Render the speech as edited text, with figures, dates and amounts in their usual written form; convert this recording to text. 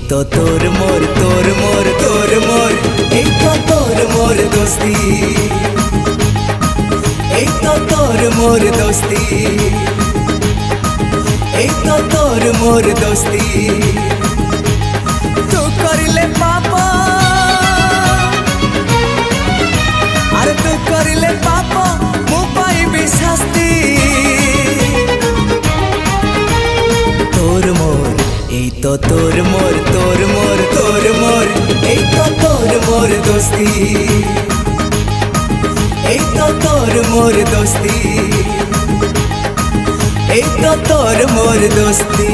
तो तोर मोर এই তো তোর মোর দোস্তি এই তো তোর মোর দোস্তি এই তো তোর মোর দোস্তি তু করিলে পাপ আর তু করিলে পাপ মু পাইবি শাস্তি তোর মোর এই তো তোর মোর এই তো তোর মোর দোস্তি এই তো তোর মোর দোস্তি এই তো তোর মোর দোস্তি